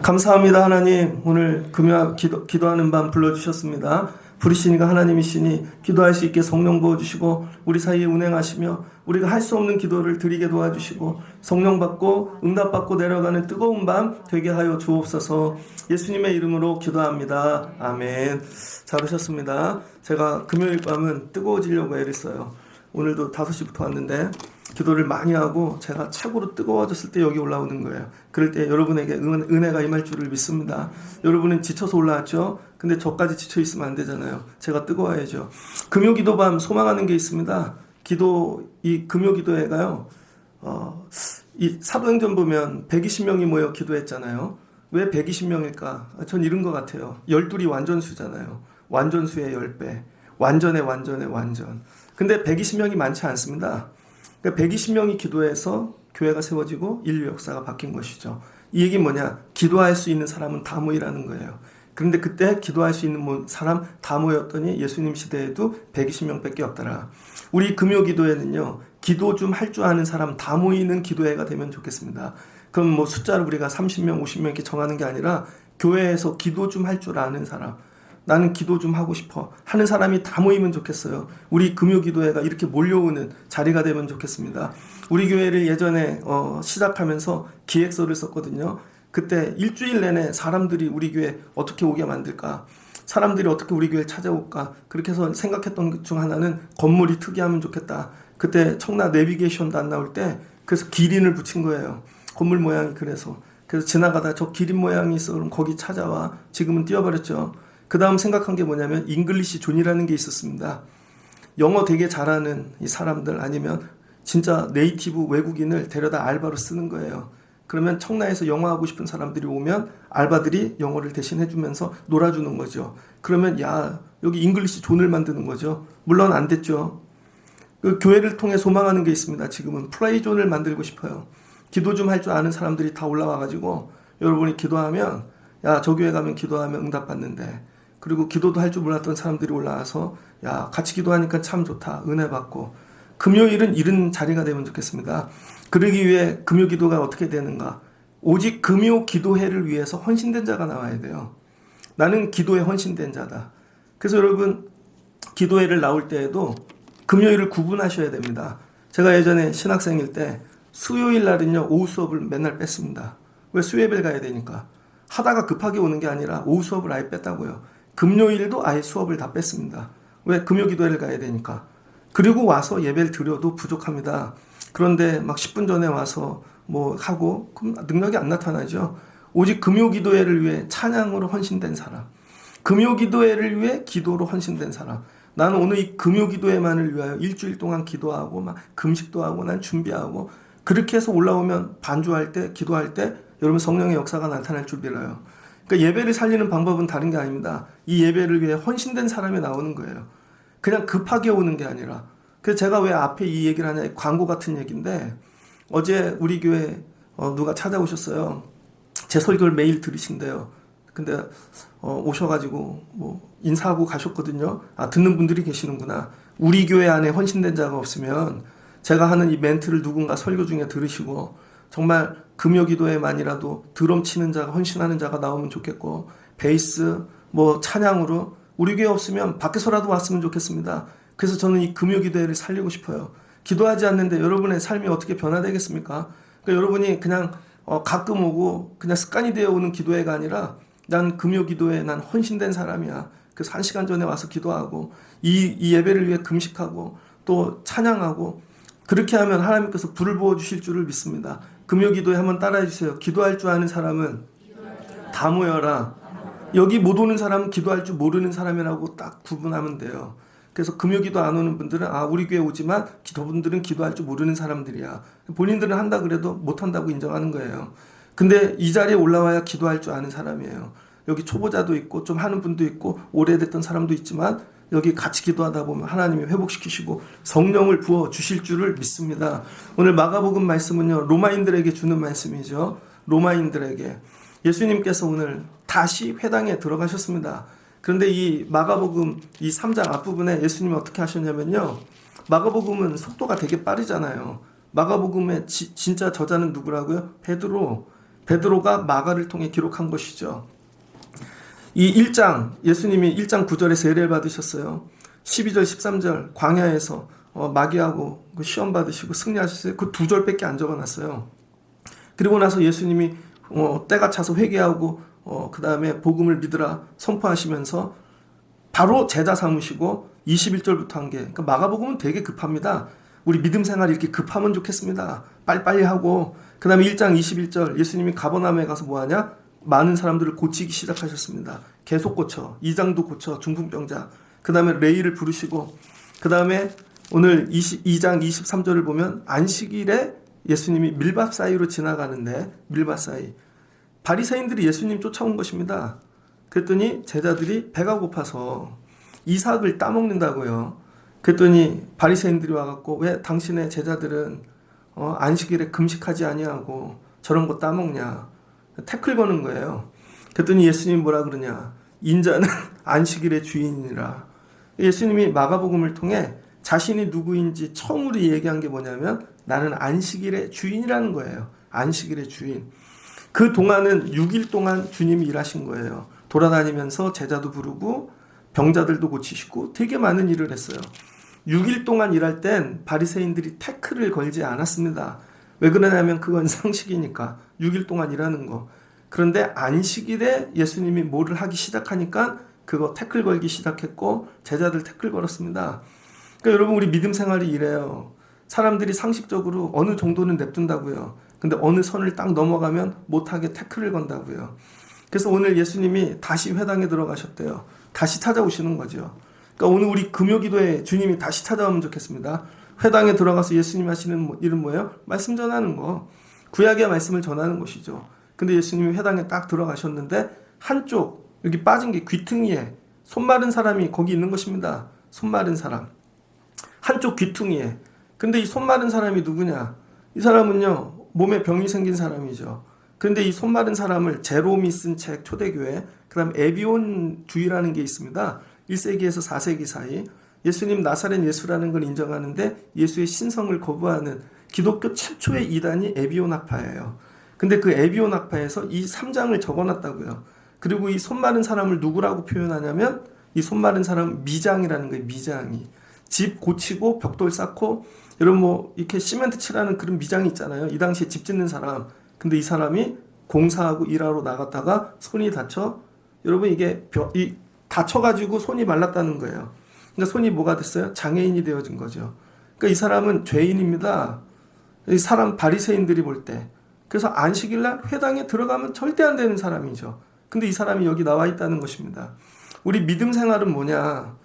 감사합니다. 하나님, 오늘 금요 기도하는 밤 불러주셨습니다. 부르시니까 하나님이시니 기도할 수 있게 성령 부어주시고 우리 사이에 운행하시며 우리가 할 수 없는 기도를 드리게 도와주시고 성령 받고 응답받고 내려가는 뜨거운 밤 되게 하여 주옵소서. 예수님의 이름으로 기도합니다. 아멘. 잘 오셨습니다. 제가 금요일 밤은 뜨거워지려고 애를 써요. 오늘도 5시부터 왔는데 기도를 많이 하고 제가 최고로 뜨거워졌을 때 여기 올라오는 거예요. 그럴 때 여러분에게 은혜가 임할 줄을 믿습니다. 여러분은 지쳐서 올라왔죠? 근데 저까지 지쳐 있으면 안 되잖아요. 제가 뜨거워야죠. 금요기도밤 소망하는 게 있습니다. 이 금요기도회가요. 이 사도행전 보면 120명이 모여 기도했잖아요. 왜 120명일까? 전 이런 것 같아요. 12이 완전수잖아요. 완전수의 10배. 완전의 완전. 근데 120명이 많지 않습니다. 그러니까 120명이 기도해서 교회가 세워지고 인류 역사가 바뀐 것이죠. 이 얘기는 뭐냐? 기도할 수 있는 사람은 다 모이라는 거예요. 그런데 그때 기도할 수 있는 사람 다 모였더니 예수님 시대에도 120명밖에 없더라. 우리 금요기도회는요. 기도 좀 할 줄 아는 사람 다 모이는 기도회가 되면 좋겠습니다. 그럼 뭐 숫자를 우리가 30명, 50명 이렇게 정하는 게 아니라 교회에서 기도 좀 할 줄 아는 사람, 나는 기도 좀 하고 싶어 하는 사람이 다 모이면 좋겠어요. 우리 금요기도회가 이렇게 몰려오는 자리가 되면 좋겠습니다. 우리 교회를 예전에 시작하면서 기획서를 썼거든요. 그때 일주일 내내 사람들이 우리 교회 어떻게 오게 만들까, 사람들이 어떻게 우리 교회를 찾아올까, 그렇게 해서 생각했던 것 중 하나는 건물이 특이하면 좋겠다. 그때 청라 내비게이션도 안 나올 때 그래서 기린을 붙인 거예요. 건물 모양이 그래서 지나가다 저 기린 모양이 있어 그럼 거기 찾아와. 지금은 띄워버렸죠. 그 다음 생각한 게 뭐냐면 잉글리시 존이라는 게 있었습니다. 영어 되게 잘하는 이 사람들 아니면 진짜 네이티브 외국인을 데려다 알바로 쓰는 거예요. 그러면 청라에서 영어 하고 싶은 사람들이 오면 알바들이 영어를 대신 해주면서 놀아주는 거죠. 그러면 야 여기 잉글리시 존을 만드는 거죠. 물론 안 됐죠. 그 교회를 통해 소망하는 게 있습니다. 지금은 프레이 존을 만들고 싶어요. 기도 좀 할 줄 아는 사람들이 다 올라와가지고 여러분이 기도하면 야 저 교회 가면 기도하면 응답받는데, 그리고 기도도 할 줄 몰랐던 사람들이 올라와서 야 같이 기도하니까 참 좋다 은혜 받고. 금요일은 이런 자리가 되면 좋겠습니다. 그러기 위해 금요기도가 어떻게 되는가? 오직 금요기도회를 위해서 헌신된 자가 나와야 돼요. 나는 기도에 헌신된 자다. 그래서 여러분 기도회를 나올 때에도 금요일을 구분하셔야 됩니다. 제가 예전에 신학생일 때 수요일 날은요 오후 수업을 맨날 뺐습니다. 왜? 수예배를 가야 되니까. 하다가 급하게 오는 게 아니라 오후 수업을 아예 뺐다고요. 금요일도 아예 수업을 다 뺐습니다. 왜? 금요기도회를 가야 되니까. 그리고 와서 예배를 드려도 부족합니다. 그런데 막 10분 전에 와서 뭐 하고 그럼 능력이 안 나타나죠. 오직 금요기도회를 위해 찬양으로 헌신된 사람, 금요기도회를 위해 기도로 헌신된 사람. 나는 오늘 이 금요기도회만을 위하여 일주일 동안 기도하고 막 금식도 하고 난 준비하고, 그렇게 해서 올라오면 반주할 때 기도할 때 여러분 성령의 역사가 나타날 줄 믿어요. 그러니까 예배를 살리는 방법은 다른 게 아닙니다. 이 예배를 위해 헌신된 사람이 나오는 거예요. 그냥 급하게 오는 게 아니라. 그래서 제가 왜 앞에 이 얘기를 하냐, 광고 같은 얘기인데, 어제 우리 교회 누가 찾아오셨어요. 제 설교를 매일 들으신대요. 근데 오셔가지고 뭐 인사하고 가셨거든요. 아, 듣는 분들이 계시는구나. 우리 교회 안에 헌신된 자가 없으면 제가 하는 이 멘트를 누군가 설교 중에 들으시고 정말 금요기도회만이라도 드럼 치는 자가, 헌신하는 자가 나오면 좋겠고, 베이스 뭐 찬양으로 우리 교회 없으면 밖에서라도 왔으면 좋겠습니다. 그래서 저는 이 금요기도회를 살리고 싶어요. 기도하지 않는데 여러분의 삶이 어떻게 변화되겠습니까? 그러니까 여러분이 그냥 가끔 오고 그냥 습관이 되어 오는 기도회가 아니라 난 금요기도회에 난 헌신된 사람이야. 그래서 1시간 전에 와서 기도하고 이 예배를 위해 금식하고 또 찬양하고, 그렇게 하면 하나님께서 불을 부어주실 줄을 믿습니다. 금요기도회 한번 따라해 주세요. 기도할 줄 아는 사람은 다 모여라. 여기 못 오는 사람은 기도할 줄 모르는 사람이라고 딱 구분하면 돼요. 그래서 금요기도 안 오는 분들은 우리 교회 오지만 저분들은 기도할 줄 모르는 사람들이야. 본인들은 한다 그래도 못한다고 인정하는 거예요. 근데 이 자리에 올라와야 기도할 줄 아는 사람이에요. 여기 초보자도 있고 좀 하는 분도 있고 오래됐던 사람도 있지만 여기 같이 기도하다 보면 하나님이 회복시키시고 성령을 부어 주실 줄을 믿습니다. 오늘 마가복음 말씀은요, 로마인들에게 주는 말씀이죠. 로마인들에게 예수님께서 오늘 다시 회당에 들어가셨습니다. 그런데 이 마가복음 이 3장 앞부분에 예수님이 어떻게 하셨냐면요. 마가복음은 속도가 되게 빠르잖아요. 마가복음의 진짜 저자는 누구라고요? 베드로가 마가를 통해 기록한 것이죠. 이 1장 예수님이 1장 9절에 세례를 받으셨어요. 12절 13절 광야에서 마귀하고 시험 받으시고 승리하셨어요. 그 2절밖에 안 적어놨어요. 그리고 나서 예수님이 때가 차서 회개하고 그 다음에 복음을 믿으라 선포하시면서 바로 제자 삼으시고 21절부터 한 게, 그러니까 마가복음은 되게 급합니다. 우리 믿음 생활이 이렇게 급하면 좋겠습니다. 빨리빨리 하고, 그 다음에 1장 21절 예수님이 가버나움에 가서 뭐하냐? 많은 사람들을 고치기 시작하셨습니다. 계속 고쳐. 2장도 고쳐. 중풍병자. 그 다음에 레이를 부르시고, 그 다음에 오늘 2장 23절을 보면 안식일에 예수님이 밀밭 사이로 지나가는데, 밀밭 사이 바리새인들이 예수님 쫓아온 것입니다. 그랬더니 제자들이 배가 고파서 이삭을 따먹는다고요. 그랬더니 바리새인들이 와갖고 왜 당신의 제자들은 안식일에 금식하지 아니하고 저런 거 따먹냐, 태클 거는 거예요. 그랬더니 예수님이 뭐라 그러냐, 인자는 안식일의 주인이라. 예수님이 마가복음을 통해 자신이 누구인지 처음으로 얘기한 게 뭐냐면 나는 안식일의 주인이라는 거예요. 안식일의 주인. 그 동안은 6일 동안 주님이 일하신 거예요. 돌아다니면서 제자도 부르고 병자들도 고치시고 되게 많은 일을 했어요. 6일 동안 일할 땐 바리새인들이 태클을 걸지 않았습니다. 왜 그러냐면 그건 상식이니까 6일 동안 일하는 거. 그런데 안식일에 예수님이 뭐를 하기 시작하니까 그거 태클 걸기 시작했고 제자들 태클 걸었습니다. 그러니까 여러분 우리 믿음 생활이 이래요. 사람들이 상식적으로 어느 정도는 냅둔다고요. 근데 어느 선을 딱 넘어가면 못하게 태클을 건다고요. 그래서 오늘 예수님이 다시 회당에 들어가셨대요. 다시 찾아오시는 거죠. 그러니까 오늘 우리 금요기도에 주님이 다시 찾아오면 좋겠습니다. 회당에 들어가서 예수님 하시는 일은 뭐예요? 말씀 전하는 거. 구약의 말씀을 전하는 것이죠. 근데 예수님이 회당에 딱 들어가셨는데 한쪽 여기 빠진 게 귀퉁이에 손 마른 사람이 거기 있는 것입니다. 손 마른 사람. 한쪽 귀퉁이에. 근데 이 손 마른 사람이 누구냐? 이 사람은요, 몸에 병이 생긴 사람이죠. 그런데 이 손 마른 사람을 제롬이 쓴 책 초대교회, 그 다음 에비온주의라는 게 있습니다. 1세기에서 4세기 사이 예수님 나사렛 예수라는 걸 인정하는데 예수의 신성을 거부하는 기독교 최초의 이단이 에비온 학파예요. 근데 그 에비온 학파에서 이 3장을 적어놨다고요. 그리고 이 손 마른 사람을 누구라고 표현하냐면 이 손 마른 사람은 미장이라는 거예요. 미장이. 집 고치고 벽돌 쌓고 여러분 뭐 이렇게 시멘트 칠하는 그런 미장이 있잖아요. 이 당시에 집 짓는 사람. 근데 이 사람이 공사하고 일하러 나갔다가 손이 다쳐. 여러분 이게 다쳐가지고 손이 말랐다는 거예요. 그러니까 손이 뭐가 됐어요? 장애인이 되어진 거죠. 그러니까 이 사람은 죄인입니다. 이 사람 바리새인들이 볼 때. 그래서 안식일날 회당에 들어가면 절대 안 되는 사람이죠. 근데 이 사람이 여기 나와 있다는 것입니다. 우리 믿음 생활은 뭐냐?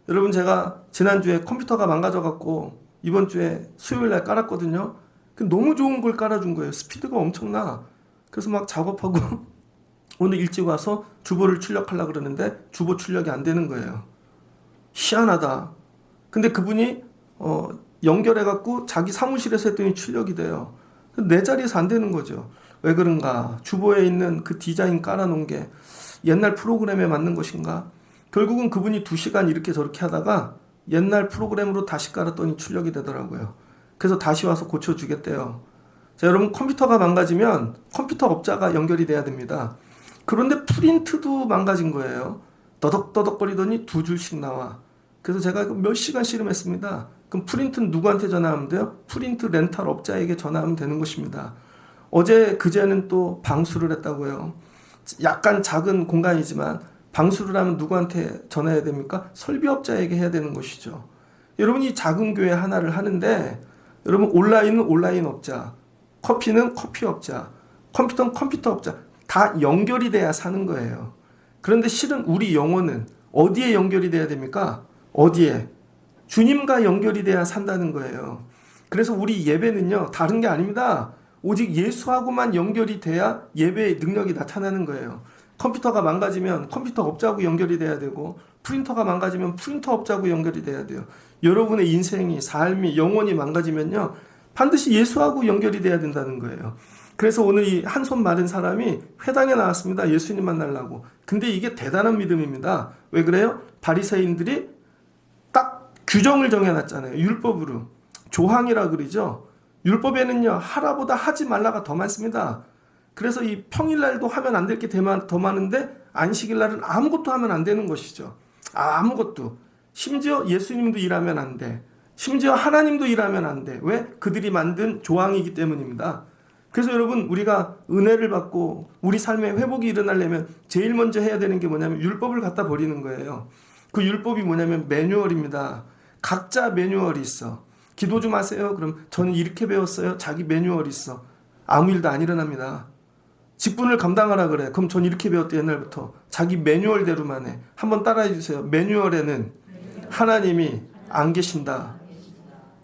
여러분 제가 지난주에 컴퓨터가 망가져갖고 이번 주에 수요일날 깔았거든요. 너무 좋은 걸 깔아준 거예요. 스피드가 엄청나. 그래서 막 작업하고 오늘 일찍 와서 주보를 출력하려고 그러는데 주보 출력이 안 되는 거예요. 희한하다. 근데 그분이 연결해갖고 자기 사무실에서 했더니 출력이 돼요. 내 자리에서 안 되는 거죠. 왜 그런가? 주보에 있는 그 디자인 깔아놓은 게 옛날 프로그램에 맞는 것인가? 결국은 그분이 2시간 이렇게 저렇게 하다가 옛날 프로그램으로 다시 깔았더니 출력이 되더라고요. 그래서 다시 와서 고쳐주겠대요. 자, 여러분 컴퓨터가 망가지면 컴퓨터 업자가 연결이 돼야 됩니다. 그런데 프린트도 망가진 거예요. 더덕더덕거리더니 2줄씩 나와. 그래서 제가 몇 시간 씨름했습니다. 그럼 프린트는 누구한테 전화하면 돼요? 프린트 렌탈 업자에게 전화하면 되는 것입니다. 어제 그제는 또 방수를 했다고요. 약간 작은 공간이지만 방수를 하면 누구한테 전화해야 됩니까? 설비업자에게 해야 되는 것이죠. 여러분이 작은 교회 하나를 하는데 여러분 온라인은 온라인 업자, 커피는 커피 업자, 컴퓨터는 컴퓨터 업자 다 연결이 돼야 사는 거예요. 그런데 실은 우리 영혼은 어디에 연결이 돼야 됩니까? 어디에? 주님과 연결이 돼야 산다는 거예요. 그래서 우리 예배는요 다른 게 아닙니다. 오직 예수하고만 연결이 돼야 예배의 능력이 나타나는 거예요. 컴퓨터가 망가지면 컴퓨터 업자하고 연결이 돼야 되고 프린터가 망가지면 프린터 업자하고 연결이 돼야 돼요. 여러분의 인생이 삶이 영혼이 망가지면요 반드시 예수하고 연결이 돼야 된다는 거예요. 그래서 오늘 이 한 손 마른 사람이 회당에 나왔습니다. 예수님 만나려고. 근데 이게 대단한 믿음입니다. 왜 그래요? 바리새인들이 딱 규정을 정해놨잖아요. 율법으로. 조항이라 그러죠. 율법에는요, 하라보다 하지 말라가 더 많습니다. 그래서 이 평일날도 하면 안 될 게 더 많은데 안식일날은 아무것도 하면 안 되는 것이죠. 아무것도. 심지어 예수님도 일하면 안 돼. 심지어 하나님도 일하면 안 돼. 왜? 그들이 만든 조항이기 때문입니다. 그래서 여러분, 우리가 은혜를 받고 우리 삶에 회복이 일어나려면 제일 먼저 해야 되는 게 뭐냐면 율법을 갖다 버리는 거예요. 그 율법이 뭐냐면 매뉴얼입니다. 각자 매뉴얼이 있어. 기도 좀 하세요. 그럼 저는 이렇게 배웠어요. 자기 매뉴얼이 있어. 아무 일도 안 일어납니다. 직분을 감당하라 그래. 그럼 전 이렇게 배웠대, 옛날부터. 자기 매뉴얼대로만 해. 한번 따라해 주세요. 매뉴얼에는 하나님이 안 계신다.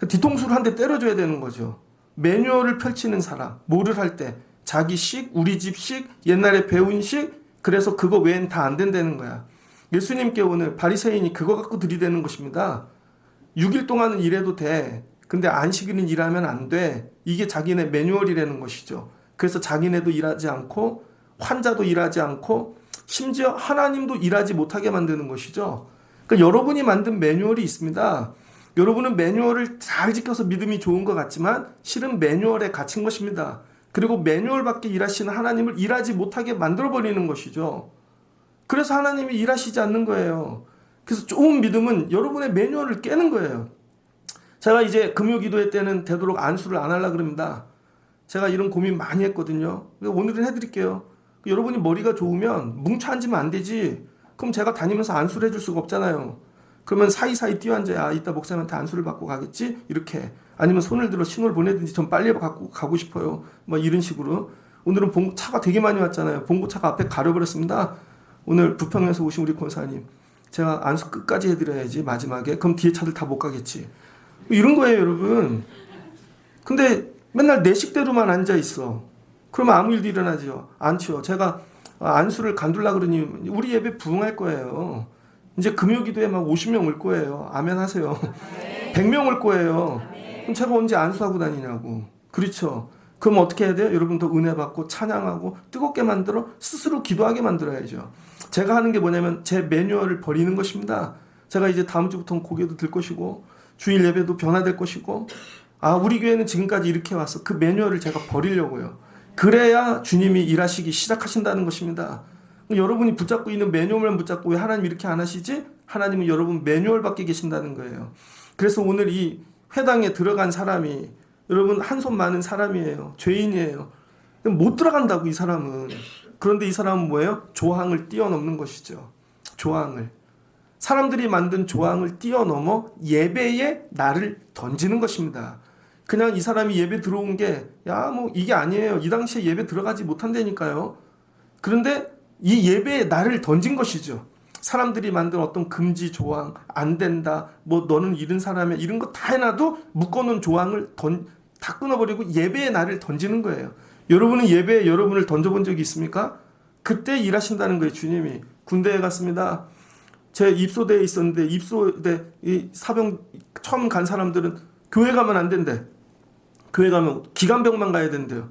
뒤통수를 한 대 때려줘야 되는 거죠. 매뉴얼을 펼치는 사람, 뭐를 할 때 자기식, 우리 집식, 옛날에 배운 식, 그래서 그거 외엔 다 안 된다는 거야. 예수님께 오늘 바리새인이 그거 갖고 들이대는 것입니다. 6일 동안은 일해도 돼. 근데 안식일은 일하면 안 돼. 이게 자기네 매뉴얼이라는 것이죠. 그래서 자기네도 일하지 않고 환자도 일하지 않고 심지어 하나님도 일하지 못하게 만드는 것이죠. 그러니까 여러분이 만든 매뉴얼이 있습니다. 여러분은 매뉴얼을 잘 지켜서 믿음이 좋은 것 같지만 실은 매뉴얼에 갇힌 것입니다. 그리고 매뉴얼밖에 일하시는 하나님을 일하지 못하게 만들어버리는 것이죠. 그래서 하나님이 일하시지 않는 거예요. 그래서 좋은 믿음은 여러분의 매뉴얼을 깨는 거예요. 제가 이제 금요기도회 때는 되도록 안수를 안 하려고 그럽니다. 제가 이런 고민 많이 했거든요. 오늘은 해드릴게요. 여러분이 머리가 좋으면 뭉쳐 앉으면 안 되지. 그럼 제가 다니면서 안수를 해줄 수가 없잖아요. 그러면 사이사이 뛰어앉아야 이따 목사님한테 안수를 받고 가겠지? 이렇게. 아니면 손을 들어 신호를 보내든지 전 빨리 갖고 가고 싶어요. 뭐 이런 식으로. 오늘은 차가 되게 많이 왔잖아요. 봉고차가 앞에 가려버렸습니다. 오늘 부평에서 오신 우리 권사님. 제가 안수 끝까지 해드려야지, 마지막에. 그럼 뒤에 차들 다 못 가겠지. 이런 거예요, 여러분. 근데 맨날 내 식대로만 앉아있어. 그러면 아무 일도 일어나죠. 않죠. 제가 안수를 간둘라 그러니 우리 예배 부흥할 거예요. 이제 금요기도에 막 50명 올 거예요. 아멘 하세요. 100명 올 거예요. 그럼 제가 언제 안수하고 다니냐고. 그렇죠. 그럼 어떻게 해야 돼요? 여러분 더 은혜 받고 찬양하고 뜨겁게 만들어 스스로 기도하게 만들어야죠. 제가 하는 게 뭐냐면 제 매뉴얼을 버리는 것입니다. 제가 이제 다음 주부터는 고개도 들 것이고 주일 예배도 변화될 것이고 우리 교회는 지금까지 이렇게 왔어. 그 매뉴얼을 제가 버리려고요. 그래야 주님이 일하시기 시작하신다는 것입니다. 여러분이 붙잡고 있는 매뉴얼만 붙잡고 왜 하나님 이렇게 안 하시지? 하나님은 여러분 매뉴얼 밖에 계신다는 거예요. 그래서 오늘 이 회당에 들어간 사람이 여러분 한 손 많은 사람이에요. 죄인이에요. 못 들어간다고 이 사람은. 그런데 이 사람은 뭐예요? 조항을 뛰어넘는 것이죠. 조항을. 사람들이 만든 조항을 뛰어넘어 예배에 나를 던지는 것입니다. 그냥 이 사람이 예배 들어온 게 뭐 이게 아니에요. 이 당시에 예배 들어가지 못한다니까요. 그런데 이 예배에 나를 던진 것이죠. 사람들이 만든 어떤 금지 조항, 안 된다, 뭐 너는 이런 사람이야, 이런 거 다 해놔도 묶어놓은 조항을 다 끊어버리고 예배에 나를 던지는 거예요. 여러분은 예배에 여러분을 던져본 적이 있습니까? 그때 일하신다는 거예요. 주님이. 군대에 갔습니다. 제 입소대에 있었는데 입소대 이 사병 처음 간 사람들은 교회 가면 안 된대. 교회 가면 기간병만 가야 된대요.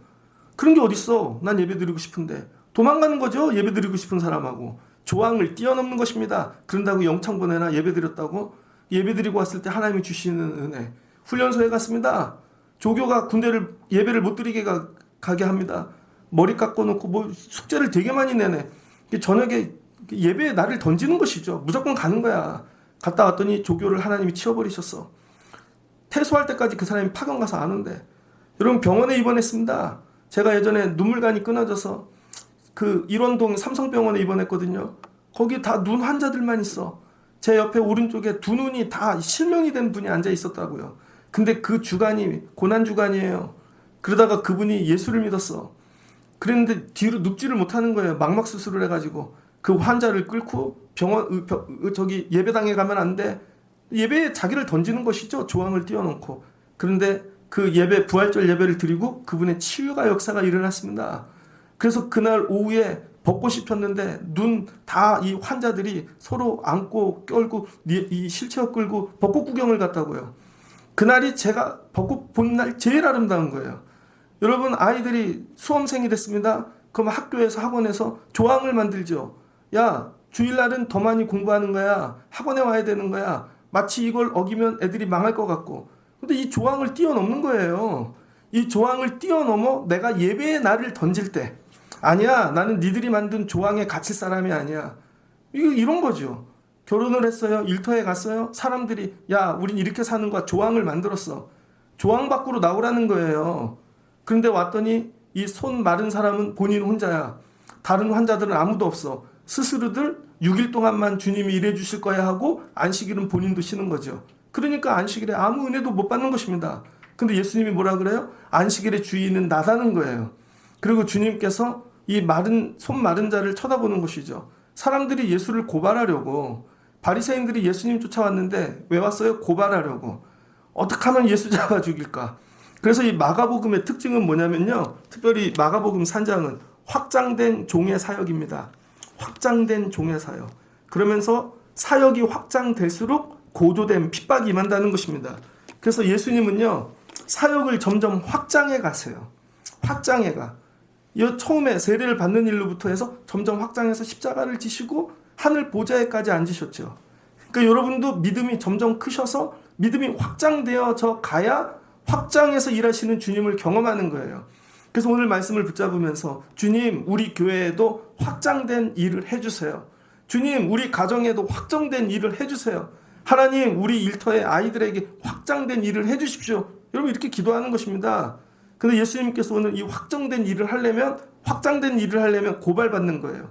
그런 게 어딨어. 난 예배 드리고 싶은데. 도망가는 거죠. 예배 드리고 싶은 사람하고. 조항을 뛰어넘는 것입니다. 그런다고 영창 보내나 예배 드렸다고? 예배 드리고 왔을 때 하나님이 주시는 은혜. 훈련소에 갔습니다. 조교가 군대를 예배를 못 드리게 가게 합니다. 머리 깎아놓고 뭐 숙제를 되게 많이 내네. 저녁에 예배에 나를 던지는 것이죠. 무조건 가는 거야. 갔다 왔더니 조교를 하나님이 치워버리셨어. 퇴소할 때까지 그 사람이 파견 가서 안 온대. 여러분 병원에 입원했습니다. 제가 예전에 눈물관이 끊어져서 그 일원동 삼성병원에 입원했거든요. 거기 다 눈 환자들만 있어. 제 옆에 오른쪽에 두 눈이 다 실명이 된 분이 앉아 있었다고요. 근데 그 주간이 고난주간이에요. 그러다가 그분이 예수를 믿었어. 그랬는데 뒤로 눕지를 못하는 거예요. 망막 수술을 해가지고. 그 환자를 끌고 저기 예배당에 가면 안 돼. 예배에 자기를 던지는 것이죠. 조항을 띄워놓고. 그런데 그 예배, 부활절 예배를 드리고 그분의 치유가 역사가 일어났습니다. 그래서 그날 오후에 벚꽃이 폈는데 눈 다 이 환자들이 서로 안고 끌고 이 실체어 끌고 벚꽃 구경을 갔다고요. 그날이 제가 벚꽃 본 날 제일 아름다운 거예요. 여러분 아이들이 수험생이 됐습니다. 그럼 학교에서 학원에서 조항을 만들죠. 야 주일날은 더 많이 공부하는 거야. 학원에 와야 되는 거야. 마치 이걸 어기면 애들이 망할 것 같고. 근데 이 조항을 뛰어넘는 거예요. 이 조항을 뛰어넘어 내가 예배의 날을 던질 때, 아니야, 나는 니들이 만든 조항에 갇힐 사람이 아니야. 이런 거죠. 결혼을 했어요. 일터에 갔어요. 사람들이 야, 우린 이렇게 사는 거야. 조항을 만들었어. 조항 밖으로 나오라는 거예요. 그런데 왔더니 이 손 마른 사람은 본인 혼자야. 다른 환자들은 아무도 없어. 스스로들 6일 동안만 주님이 일해 주실 거야 하고 안식일은 본인도 쉬는 거죠. 그러니까 안식일에 아무 은혜도 못 받는 것입니다. 근데 예수님이 뭐라 그래요? 안식일의 주인은 나다는 거예요. 그리고 주님께서 이 손 마른 자를 쳐다보는 것이죠. 사람들이 예수를 고발하려고, 바리새인들이 예수님 쫓아왔는데 왜 왔어요? 고발하려고. 어떻게 하면 예수 잡아 죽일까? 그래서 이 마가복음의 특징은 뭐냐면요, 특별히 마가복음 3장은 확장된 종의 사역입니다. 확장된 종의 사역. 그러면서 사역이 확장될수록 고조된 핍박이 임한다는 것입니다. 그래서 예수님은요, 사역을 점점 확장해 가세요. 확장해 가. 처음에 세례를 받는 일로부터 해서 점점 확장해서 십자가를 지시고 하늘 보좌에까지 앉으셨죠. 그러니까 여러분도 믿음이 점점 크셔서 믿음이 확장되어져 가야 확장해서 일하시는 주님을 경험하는 거예요. 그래서 오늘 말씀을 붙잡으면서 주님, 우리 교회에도 확장된 일을 해주세요. 주님, 우리 가정에도 확장된 일을 해주세요. 하나님, 우리 일터의 아이들에게 확장된 일을 해주십시오. 여러분, 이렇게 기도하는 것입니다. 근데 예수님께서 오늘 이 확장된 일을 하려면 고발받는 거예요.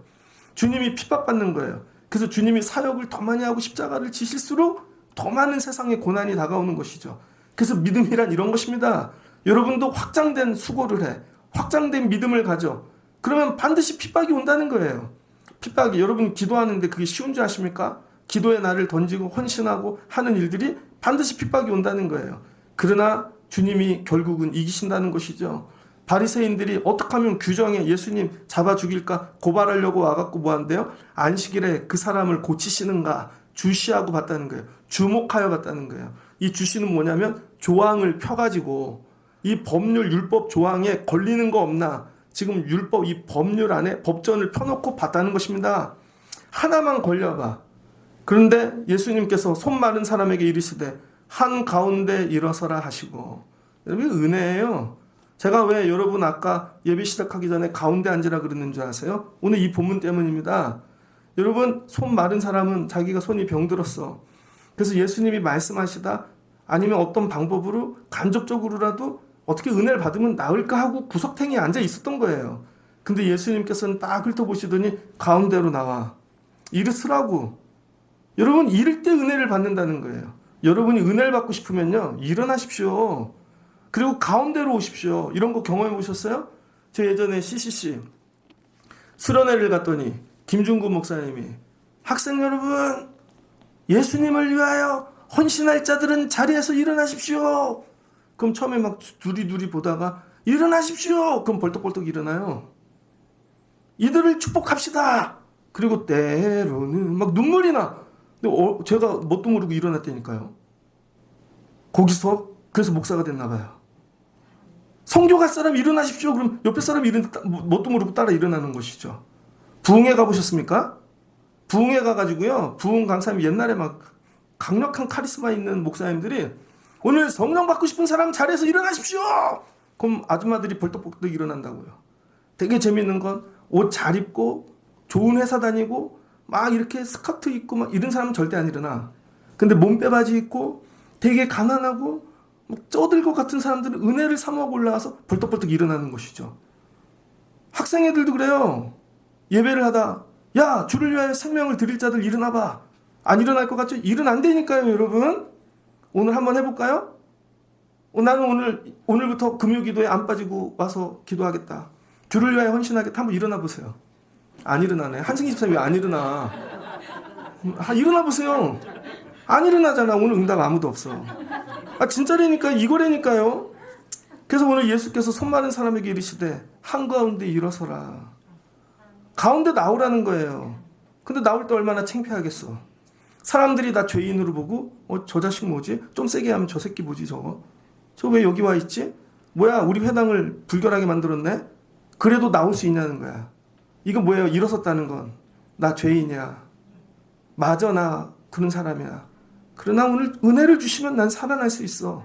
주님이 핍박받는 거예요. 그래서 주님이 사역을 더 많이 하고 십자가를 지실수록 더 많은 세상의 고난이 다가오는 것이죠. 그래서 믿음이란 이런 것입니다. 여러분도 확장된 수고를 해. 확장된 믿음을 가져. 그러면 반드시 핍박이 온다는 거예요. 핍박이, 여러분 기도하는데 그게 쉬운 줄 아십니까? 기도의 날을 던지고 헌신하고 하는 일들이 반드시 핍박이 온다는 거예요. 그러나 주님이 결국은 이기신다는 것이죠. 바리새인들이 어떻게 하면 규정에 예수님 잡아 죽일까 고발하려고 와갖고 뭐한대요? 안식일에 그 사람을 고치시는가 주시하고 봤다는 거예요. 주목하여 봤다는 거예요. 이 주시는 뭐냐면 조항을 펴가지고 이 법률 율법 조항에 걸리는 거 없나, 지금 율법 이 법률 안에 법전을 펴놓고 봤다는 것입니다. 하나만 걸려봐. 그런데 예수님께서 손 마른 사람에게 이르시되 한가운데 일어서라 하시고. 여러분, 은혜예요. 제가 왜 여러분 아까 예배 시작하기 전에 가운데 앉으라 그러는 줄 아세요? 오늘 이 본문 때문입니다. 여러분, 손 마른 사람은 자기가 손이 병들었어. 그래서 예수님이 말씀하시다 아니면 어떤 방법으로 간접적으로라도 어떻게 은혜를 받으면 나을까 하고 구석탱이에 앉아 있었던 거예요. 근데 예수님께서는 딱 훑어보시더니 가운데로 나와. 일으쓰라고. 여러분, 이럴 때 은혜를 받는다는 거예요. 여러분이 은혜를 받고 싶으면요, 일어나십시오. 그리고 가운데로 오십시오. 이런 거 경험해 보셨어요? 저 예전에 CCC 수련회를 갔더니 김중구 목사님이 학생 여러분, 예수님을 위하여 헌신할 자들은 자리에서 일어나십시오. 그럼 처음에 막 두리두리 보다가 일어나십시오. 그럼 벌떡벌떡 일어나요. 이들을 축복합시다. 그리고 때로는 막 눈물이 나. 근데 제가 뭣도 모르고 일어났다니까요. 거기서 그래서 목사가 됐나 봐요. 성교 갈 사람 일어나십시오. 그럼 옆에 사람이 뭣도 모르고 따라 일어나는 것이죠. 부흥회 가보셨습니까? 부흥회 가가지고요, 부흥 강사님 옛날에 막 강력한 카리스마 있는 목사님들이 오늘 성령 받고 싶은 사람 자리에서 일어나십시오. 그럼 아줌마들이 벌떡벌떡 일어난다고요. 되게 재밌는 건 옷 잘 입고 좋은 회사 다니고 막 이렇게 스커트 입고 막 이런 사람은 절대 안 일어나. 근데 몸빼바지 입고 되게 가난하고 막 쪄들 것 같은 사람들은 은혜를 사모하고 올라와서 벌떡벌떡 일어나는 것이죠. 학생 애들도 그래요. 예배를 하다 야, 주를 위하여 생명을 드릴 자들 일어나봐. 안 일어날 것 같죠? 일어난다니까요, 여러분. 오늘 한번 해볼까요? 나는 오늘부터 금요기도에 안 빠지고 와서 기도하겠다. 주를 위하여 헌신하겠다. 한번 일어나 보세요. 안 일어나네. 한승기 집사님 왜 안 일어나? 일어나 보세요. 안 일어나잖아. 오늘 응답 아무도 없어. 진짜라니까, 이거라니까요. 그래서 오늘 예수께서 손 마른 사람에게 이르시되 한가운데 일어서라. 가운데 나오라는 거예요. 근데 나올 때 얼마나 창피하겠어. 사람들이 나 죄인으로 보고 저 자식 뭐지? 좀 세게 하면 저 새끼 뭐지 저거? 저 왜 여기 와 있지? 뭐야, 우리 회당을 불결하게 만들었네? 그래도 나올 수 있냐는 거야. 이거 뭐예요? 일어섰다는 건 나 죄인이야. 맞아, 나 그런 사람이야. 그러나 오늘 은혜를 주시면 난 살아날 수 있어.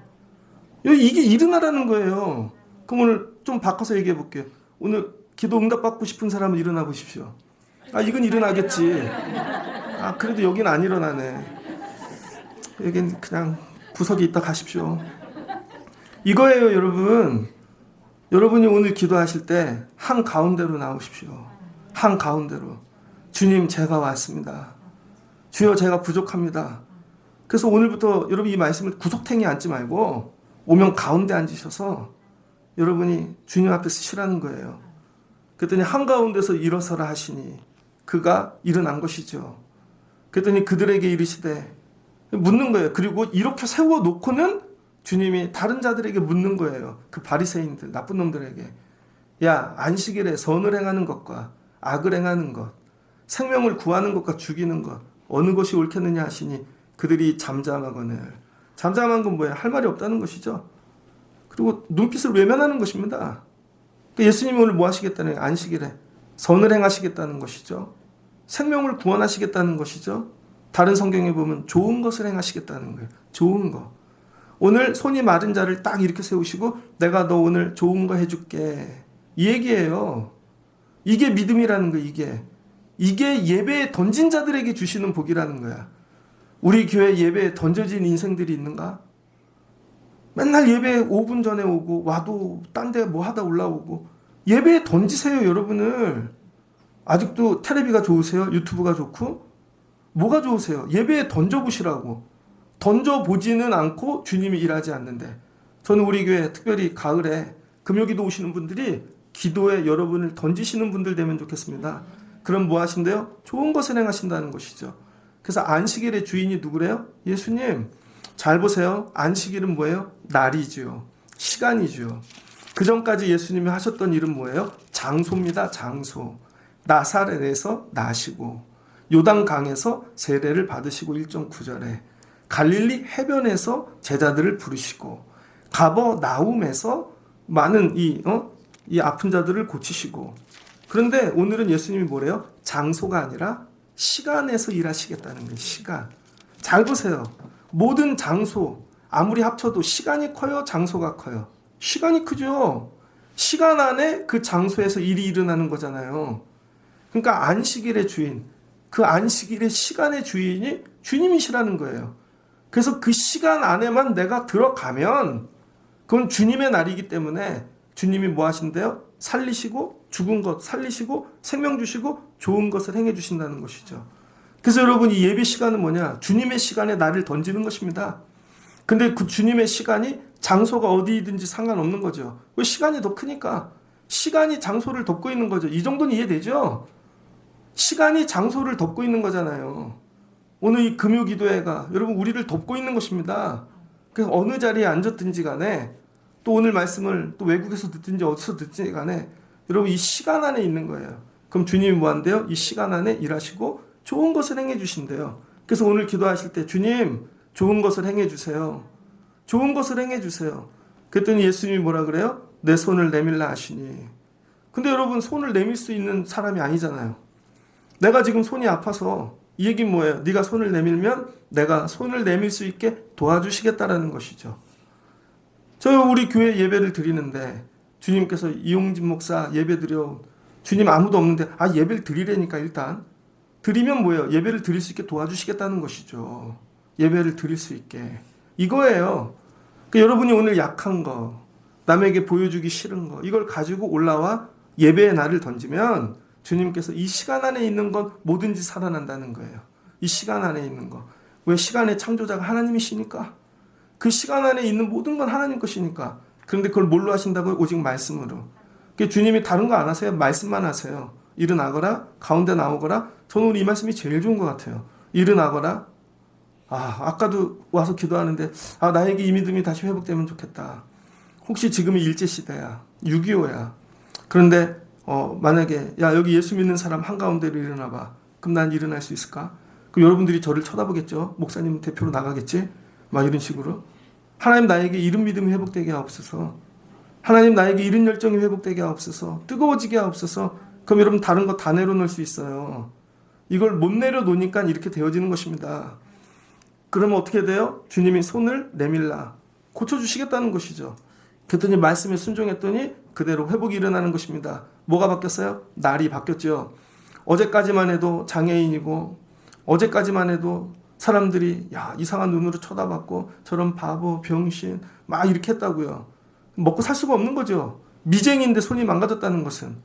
이게 일어나라는 거예요. 그럼 오늘 좀 바꿔서 얘기해 볼게요. 오늘 기도 응답받고 싶은 사람은 일어나 보십시오. 아, 이건 일어나겠지. 아, 그래도 여긴 안 일어나네. 여긴 그냥 구석에 있다 가십시오. 이거예요, 여러분. 여러분이 오늘 기도하실 때 한가운데로 나오십시오. 한가운데로. 주님, 제가 왔습니다. 주여, 제가 부족합니다. 그래서 오늘부터 여러분 이 말씀을 구석탱이 앉지 말고 오면 가운데 앉으셔서 여러분이 주님 앞에 쓰시라는 거예요. 그랬더니 한가운데서 일어서라 하시니 그가 일어난 것이죠. 그랬더니 그들에게 이르시되, 묻는 거예요. 그리고 이렇게 세워놓고는 주님이 다른 자들에게 묻는 거예요. 그 바리새인들, 나쁜 놈들에게. 야, 안식일에 선을 행하는 것과 악을 행하는 것, 생명을 구하는 것과 죽이는 것, 어느 것이 옳겠느냐 하시니 그들이 잠잠하거늘. 잠잠한 건 뭐예요? 할 말이 없다는 것이죠. 그리고 눈빛을 외면하는 것입니다. 그러니까 예수님이 오늘 뭐 하시겠다는 거예요? 안식일에 선을 행하시겠다는 것이죠. 생명을 구원하시겠다는 것이죠. 다른 성경에 보면 좋은 것을 행하시겠다는 거예요. 좋은 거. 오늘 손이 마른 자를 딱 이렇게 세우시고 내가 너 오늘 좋은 거 해줄게. 이 얘기예요. 이게 믿음이라는 거예요. 이게 예배에 던진 자들에게 주시는 복이라는 거야. 우리 교회 예배에 던져진 인생들이 있는가? 맨날 예배 5분 전에 오고 와도 딴 데 뭐 하다 올라오고. 예배에 던지세요, 여러분을. 아직도 텔레비가 좋으세요? 유튜브가 좋고? 뭐가 좋으세요? 예배에 던져보시라고. 던져보지는 않고 주님이 일하지 않는데, 저는 우리 교회 특별히 가을에 금요기도 오시는 분들이 기도에 여러분을 던지시는 분들 되면 좋겠습니다. 그럼 뭐 하신대요? 좋은 것을 행하신다는 것이죠. 그래서 안식일의 주인이 누구래요? 예수님. 잘 보세요. 안식일은 뭐예요? 날이죠. 시간이죠. 그 전까지 예수님이 하셨던 일은 뭐예요? 장소입니다. 장소. 나사렛에서 나시고, 요단강에서 세례를 받으시고 1.9절에 갈릴리 해변에서 제자들을 부르시고, 가버나움에서 많은 이 아픈 자들을 고치시고. 그런데 오늘은 예수님이 뭐래요? 장소가 아니라 시간에서 일하시겠다는 거예요. 시간. 잘 보세요. 모든 장소 아무리 합쳐도 시간이 커요? 장소가 커요? 시간이 크죠. 시간 안에 그 장소에서 일이 일어나는 거잖아요. 그러니까 안식일의 주인, 그 안식일의 시간의 주인이 주님이시라는 거예요. 그래서 그 시간 안에만 내가 들어가면 그건 주님의 날이기 때문에 주님이 뭐 하신대요? 살리시고 죽은 것 살리시고 생명 주시고 좋은 것을 행해 주신다는 것이죠. 그래서 여러분, 이 예배 시간은 뭐냐? 주님의 시간에 나를 던지는 것입니다. 근데 그 주님의 시간이 장소가 어디든지 상관없는 거죠. 왜? 시간이 더 크니까. 시간이 장소를 덮고 있는 거죠. 이 정도는 이해되죠? 시간이 장소를 덮고 있는 거잖아요. 오늘 이 금요기도회가 여러분 우리를 덮고 있는 것입니다. 그래서 어느 자리에 앉았든지 간에, 또 오늘 말씀을 또 외국에서 듣든지 어디서 듣든지 간에 여러분 이 시간 안에 있는 거예요. 그럼 주님이 뭐 한대요? 이 시간 안에 일하시고 좋은 것을 행해 주신대요. 그래서 오늘 기도하실 때 주님 좋은 것을 행해 주세요. 좋은 것을 행해 주세요. 그랬더니 예수님이 뭐라 그래요? 내 손을 내밀라 하시니. 근데 여러분, 손을 내밀 수 있는 사람이 아니잖아요. 내가 지금 손이 아파서, 이 얘기는 뭐예요? 네가 손을 내밀면 내가 손을 내밀 수 있게 도와주시겠다라는 것이죠. 저 우리 교회 예배를 드리는데 주님께서 이용진 목사 예배 드려, 주님 아무도 없는데 예배를 드리려니까 일단 드리면 뭐예요? 예배를 드릴 수 있게 도와주시겠다는 것이죠. 예배를 드릴 수 있게. 이거예요. 그러니까 여러분이 오늘 약한 거, 남에게 보여주기 싫은 거, 이걸 가지고 올라와 예배의 날을 던지면 주님께서 이 시간 안에 있는 건 뭐든지 살아난다는 거예요. 이 시간 안에 있는 거. 왜? 시간의 창조자가 하나님이시니까. 그 시간 안에 있는 모든 건 하나님 것이니까. 그런데 그걸 뭘로 하신다고요? 오직 말씀으로. 그러니까 주님이 다른 거 안 하세요. 말씀만 하세요. 일어나거라, 가운데 나오거라. 저는 오늘 이 말씀이 제일 좋은 것 같아요. 일어나거라. 아까도 와서 기도하는데 나에게 이 믿음이 다시 회복되면 좋겠다. 혹시 지금이 일제시대야, 6.25야. 그런데 만약에 여기 예수 믿는 사람 한가운데로 일어나봐. 그럼 난 일어날 수 있을까? 그럼 여러분들이 저를 쳐다보겠죠. 목사님 대표로 나가겠지? 막 이런 식으로. 하나님 나에게 이런 믿음이 회복되게 하옵소서. 하나님 나에게 이런 열정이 회복되게 하옵소서. 뜨거워지게 하옵소서. 그럼 여러분 다른 거 다 내려놓을 수 있어요. 이걸 못 내려놓으니까 이렇게 되어지는 것입니다. 그러면 어떻게 돼요? 주님이 손을 내밀라 고쳐주시겠다는 것이죠. 그랬더니 말씀에 순종했더니 그대로 회복이 일어나는 것입니다. 뭐가 바뀌었어요? 날이 바뀌었죠. 어제까지만 해도 장애인이고 어제까지만 해도 사람들이 야 이상한 눈으로 쳐다봤고 저런 바보 병신 막 이렇게 했다고요. 먹고 살 수가 없는 거죠. 미쟁인데 손이 망가졌다는 것은.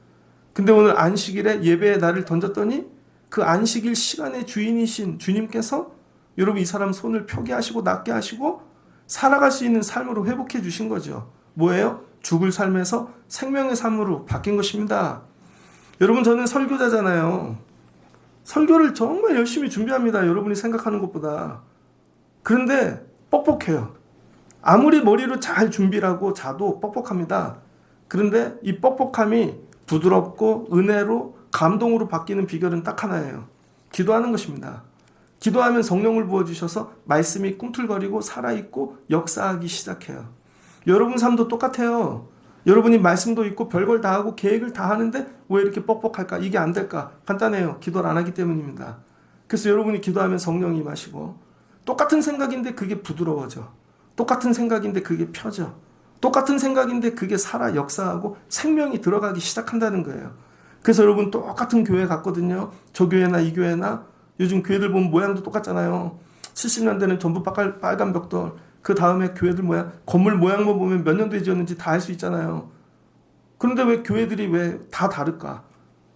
근데 오늘 안식일에 예배의 날을 던졌더니 그 안식일 시간의 주인이신 주님께서 여러분 이 사람 손을 펴게 하시고 낫게 하시고 살아갈 수 있는 삶으로 회복해 주신 거죠. 뭐예요? 죽을 삶에서 생명의 삶으로 바뀐 것입니다. 여러분 저는 설교자잖아요. 설교를 정말 열심히 준비합니다. 여러분이 생각하는 것보다. 그런데 뻑뻑해요. 아무리 머리로 잘 준비를 하고 자도 뻑뻑합니다. 그런데 이 뻑뻑함이 부드럽고 은혜로 감동으로 바뀌는 비결은 딱 하나예요. 기도하는 것입니다. 기도하면 성령을 부어주셔서 말씀이 꿈틀거리고 살아있고 역사하기 시작해요. 여러분 삶도 똑같아요. 여러분이 말씀도 있고 별걸 다 하고 계획을 다 하는데 왜 이렇게 뻑뻑할까? 이게 안 될까? 간단해요. 기도를 안 하기 때문입니다. 그래서 여러분이 기도하면 성령이 임하시고 똑같은 생각인데 그게 부드러워져. 똑같은 생각인데 그게 펴져. 똑같은 생각인데 그게 살아 역사하고 생명이 들어가기 시작한다는 거예요. 그래서 여러분 똑같은 교회 갔거든요. 저 교회나 이 교회나 요즘 교회들 보면 모양도 똑같잖아요. 70년대는 전부 빨간 벽돌. 그 다음에 교회들 모양, 건물 모양만 보면 몇 년도에 지었는지 다 알 수 있잖아요. 그런데 왜 교회들이 왜 다 다를까?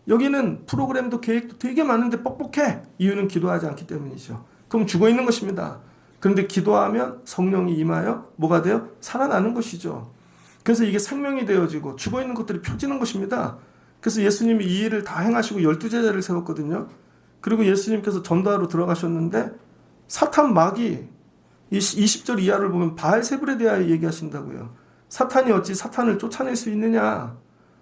여기는 프로그램도 계획도 되게 많은데 뻑뻑해. 이유는 기도하지 않기 때문이죠. 그럼 죽어 있는 것입니다. 그런데 기도하면 성령이 임하여 뭐가 돼요? 살아나는 것이죠. 그래서 이게 생명이 되어지고 죽어 있는 것들이 펴지는 것입니다. 그래서 예수님이 이 일을 다 행하시고 12제자를 세웠거든요. 그리고 예수님께서 전도하러 들어가셨는데 사탄 마귀 20절 이하를 보면 바알세불에 대하여 얘기하신다고요. 사탄이 어찌 사탄을 쫓아낼 수 있느냐.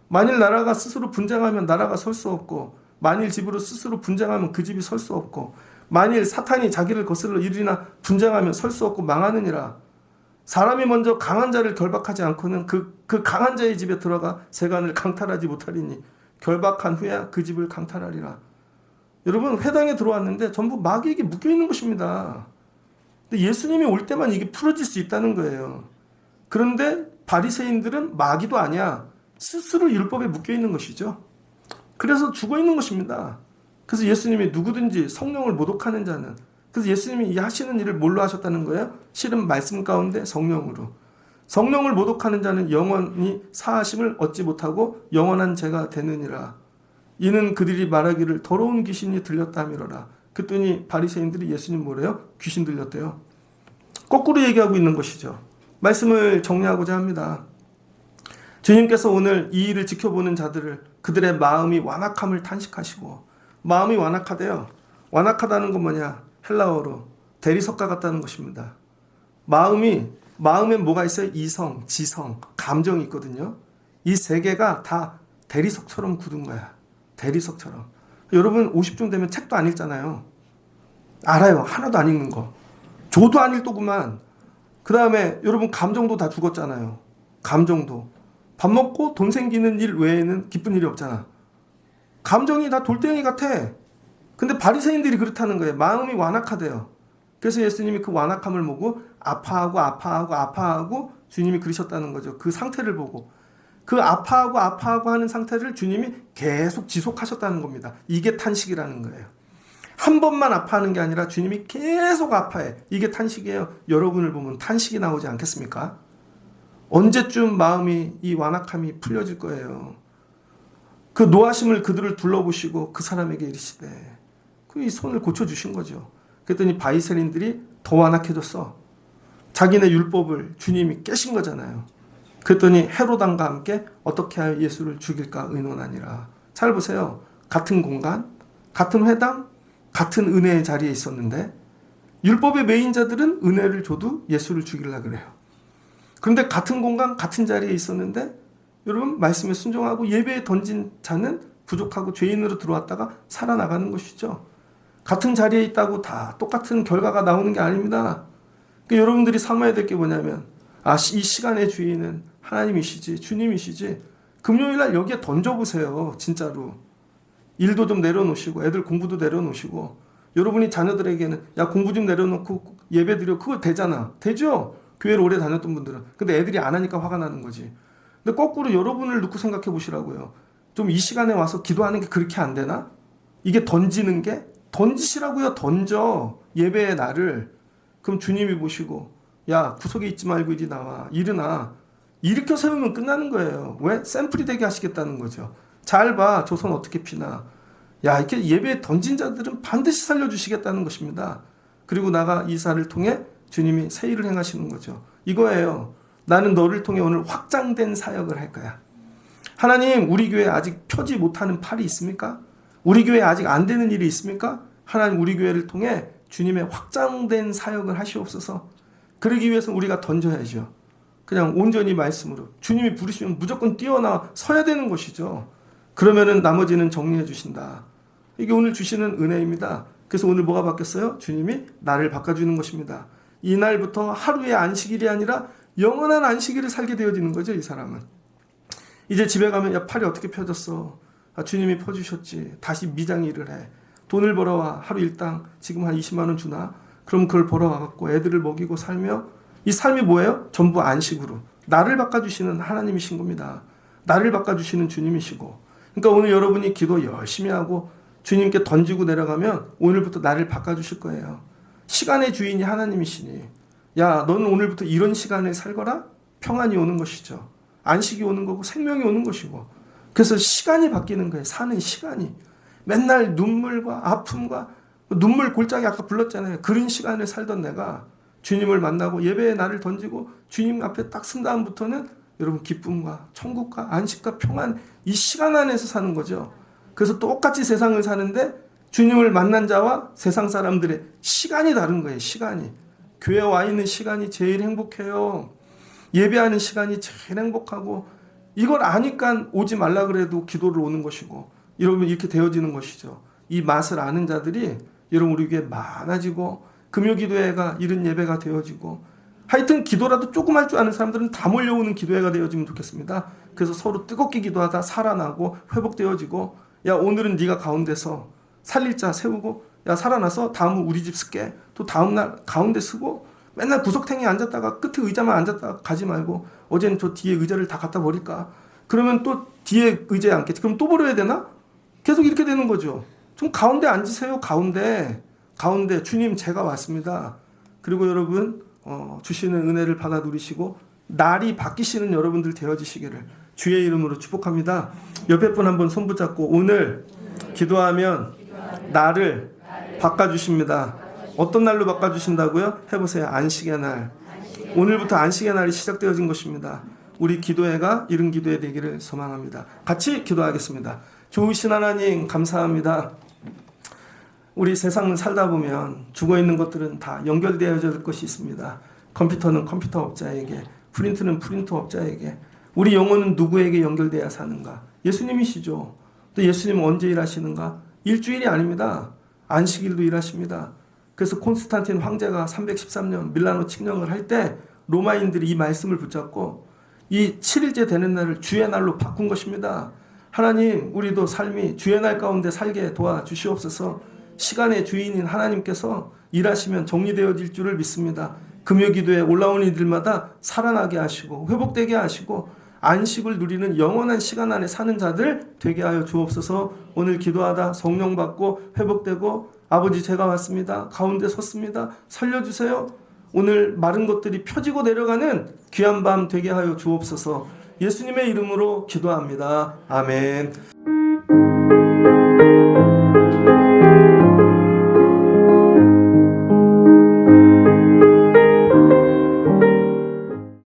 만일 나라가 스스로 분쟁하면 나라가 설 수 없고 만일 집으로 스스로 분쟁하면 그 집이 설 수 없고 만일 사탄이 자기를 거슬러 일이나 분쟁하면 설 수 없고 망하느니라. 사람이 먼저 강한 자를 결박하지 않고는 그 강한 자의 집에 들어가 세간을 강탈하지 못하리니 결박한 후에 그 집을 강탈하리라. 여러분 회당에 들어왔는데 전부 마귀에게 묶여있는 것입니다. 근데 예수님이 올 때만 이게 풀어질 수 있다는 거예요. 그런데 바리새인들은 마귀도 아니야. 스스로 율법에 묶여있는 것이죠. 그래서 죽어있는 것입니다. 그래서 예수님이 누구든지 성령을 모독하는 자는 그래서 예수님이 이 하시는 일을 뭘로 하셨다는 거예요? 실은 말씀 가운데 성령으로. 성령을 모독하는 자는 영원히 사하심을 얻지 못하고 영원한 죄가 되느니라. 이는 그들이 말하기를 더러운 귀신이 들렸다 하미러라. 그랬더니 바리새인들이 예수님 뭐래요? 귀신 들렸대요. 거꾸로 얘기하고 있는 것이죠. 말씀을 정리하고자 합니다. 주님께서 오늘 이 일을 지켜보는 자들을 그들의 마음이 완악함을 탄식하시고 마음이 완악하대요. 완악하다는 건 뭐냐? 헬라어로 대리석과 같다는 것입니다. 마음에 뭐가 있어요? 이성, 지성, 감정이 있거든요. 이 세 개가 다 대리석처럼 굳은 거야. 대리석처럼. 여러분 50쯤 되면 책도 안 읽잖아요. 알아요. 하나도 안 읽는 거. 조도 안 읽더구만. 그 다음에 여러분 감정도 다 죽었잖아요. 감정도. 밥 먹고 돈 생기는 일 외에는 기쁜 일이 없잖아. 감정이 다 돌덩이 같아. 근데 바리새인들이 그렇다는 거예요. 마음이 완악하대요. 그래서 예수님이 그 완악함을 보고 아파하고 주님이 그러셨다는 거죠. 그 상태를 보고. 그 아파하고 하는 상태를 주님이 계속 지속하셨다는 겁니다. 이게 탄식이라는 거예요. 한 번만 아파하는 게 아니라 주님이 계속 아파해. 이게 탄식이에요. 여러분을 보면 탄식이 나오지 않겠습니까? 언제쯤 마음이 이 완악함이 풀려질 거예요. 그 노하심을 그들을 둘러보시고 그 사람에게 이르시되 이 손을 고쳐주신 거죠. 그랬더니 바리새인들이 더 완악해졌어. 자기네 율법을 주님이 깨신 거잖아요. 그랬더니 헤로당과 함께 어떻게 하여 예수를 죽일까 의논하니라. 잘 보세요. 같은 공간, 같은 회당, 같은 은혜의 자리에 있었는데 율법의 매인자들은 은혜를 줘도 예수를 죽이려고 그래요. 그런데 같은 공간, 같은 자리에 있었는데 여러분 말씀에 순종하고 예배에 던진 자는 부족하고 죄인으로 들어왔다가 살아나가는 것이죠. 같은 자리에 있다고 다 똑같은 결과가 나오는 게 아닙니다. 그러니까 여러분들이 삼아야 될 게 뭐냐면 이 시간의 주인은 하나님이시지 주님이시지 금요일날 여기에 던져보세요. 진짜로. 일도 좀 내려놓으시고 애들 공부도 내려놓으시고 여러분이 자녀들에게는 야 공부 좀 내려놓고 예배 드려 그거 되잖아. 되죠? 교회를 오래 다녔던 분들은. 근데 애들이 안 하니까 화가 나는 거지. 근데 거꾸로 여러분을 놓고 생각해 보시라고요. 좀 이 시간에 와서 기도하는 게 그렇게 안 되나? 이게 던지는 게 던지시라고요. 던져 예배의 날을. 그럼 주님이 보시고 야 구석에 있지 말고 이리 나와 일어나 일으켜 세우면 끝나는 거예요. 왜? 샘플이 되게 하시겠다는 거죠. 잘 봐. 조선 어떻게 피나. 야 이렇게 예배에 던진 자들은 반드시 살려주시겠다는 것입니다. 그리고 나가 이사를 통해 주님이 새 일을 행하시는 거죠. 이거예요. 나는 너를 통해 오늘 확장된 사역을 할 거야. 하나님 우리 교회에 아직 펴지 못하는 팔이 있습니까? 우리 교회에 아직 안 되는 일이 있습니까? 하나님 우리 교회를 통해 주님의 확장된 사역을 하시옵소서. 그러기 위해서 우리가 던져야죠. 그냥 온전히 말씀으로 주님이 부르시면 무조건 뛰어나 서야 되는 것이죠. 그러면은 나머지는 정리해 주신다. 이게 오늘 주시는 은혜입니다. 그래서 오늘 뭐가 바뀌었어요? 주님이 나를 바꿔주는 것입니다. 이날부터 하루의 안식일이 아니라 영원한 안식일을 살게 되어지는 거죠. 이 사람은 이제 집에 가면 야 팔이 어떻게 펴졌어? 아, 주님이 펴주셨지. 다시 미장 일을 해. 돈을 벌어와. 하루 일당 지금 한 20만 원 주나? 그럼 그걸 벌어와갖고 애들을 먹이고 살며 이 삶이 뭐예요? 전부 안식으로 나를 바꿔주시는 하나님이신 겁니다. 나를 바꿔주시는 주님이시고 그러니까 오늘 여러분이 기도 열심히 하고 주님께 던지고 내려가면 오늘부터 나를 바꿔주실 거예요. 시간의 주인이 하나님이시니 야 너는 오늘부터 이런 시간을 살거라. 평안이 오는 것이죠. 안식이 오는 거고 생명이 오는 것이고 그래서 시간이 바뀌는 거예요. 사는 시간이 맨날 눈물과 아픔과 눈물 골짜기 아까 불렀잖아요. 그런 시간을 살던 내가 주님을 만나고 예배에 나를 던지고 주님 앞에 딱 쓴 다음부터는 여러분 기쁨과 천국과 안식과 평안 이 시간 안에서 사는 거죠. 그래서 똑같이 세상을 사는데 주님을 만난 자와 세상 사람들의 시간이 다른 거예요. 시간이. 교회 와 있는 시간이 제일 행복해요. 예배하는 시간이 제일 행복하고 이걸 아니까 오지 말라 그래도 기도를 오는 것이고 여러분 이렇게 되어지는 것이죠. 이 맛을 아는 자들이 여러분 우리 교회에 많아지고 금요기도회가 이런 예배가 되어지고 하여튼 기도라도 조금 할 줄 아는 사람들은 다 몰려오는 기도회가 되어지면 좋겠습니다. 그래서 서로 뜨겁게 기도하다 살아나고 회복되어지고 야 오늘은 네가 가운데서 살릴 자 세우고 야 살아나서 다음은 우리 집 쓸게 또 다음날 가운데 쓰고 맨날 구석탱이에 앉았다가 끝에 의자만 앉았다가 가지 말고 어제는 저 뒤에 의자를 다 갖다 버릴까? 그러면 또 뒤에 의자에 앉겠지. 그럼 또 버려야 되나? 계속 이렇게 되는 거죠. 좀 가운데 앉으세요. 가운데 주님 제가 왔습니다. 그리고 여러분 주시는 은혜를 받아 누리시고 날이 바뀌시는 여러분들 되어지시기를 주의 이름으로 축복합니다. 옆에 분 한번 손 붙잡고 오늘 기도하면 나를 바꿔주십니다. 어떤 날로 바꿔주신다고요? 해보세요. 안식의 날. 오늘부터 안식의 날이 시작되어진 것입니다. 우리 기도회가 이런 기도회 되기를 소망합니다. 같이 기도하겠습니다. 좋으신 하나님 감사합니다. 우리 세상을 살다 보면 죽어있는 것들은 다 연결되어져 될 것이 있습니다. 컴퓨터는 컴퓨터 업자에게, 프린트는 프린터 업자에게, 우리 영혼은 누구에게 연결되어야 사는가? 예수님이시죠. 또 예수님은 언제 일하시는가? 일주일이 아닙니다. 안식일도 일하십니다. 그래서 콘스탄틴 황제가 313년 밀라노 칙령을 할 때 로마인들이 이 말씀을 붙잡고 이 7일째 되는 날을 주의 날로 바꾼 것입니다. 하나님 우리도 삶이 주의 날 가운데 살게 도와주시옵소서. 시간의 주인인 하나님께서 일하시면 정리되어질 줄을 믿습니다. 금요기도에 올라온 이들마다 살아나게 하시고 회복되게 하시고 안식을 누리는 영원한 시간 안에 사는 자들 되게 하여 주옵소서. 오늘 기도하다 성령 받고 회복되고 아버지 제가 왔습니다. 가운데 섰습니다. 살려주세요. 오늘 마른 것들이 펴지고 내려가는 귀한 밤 되게 하여 주옵소서. 예수님의 이름으로 기도합니다. 아멘.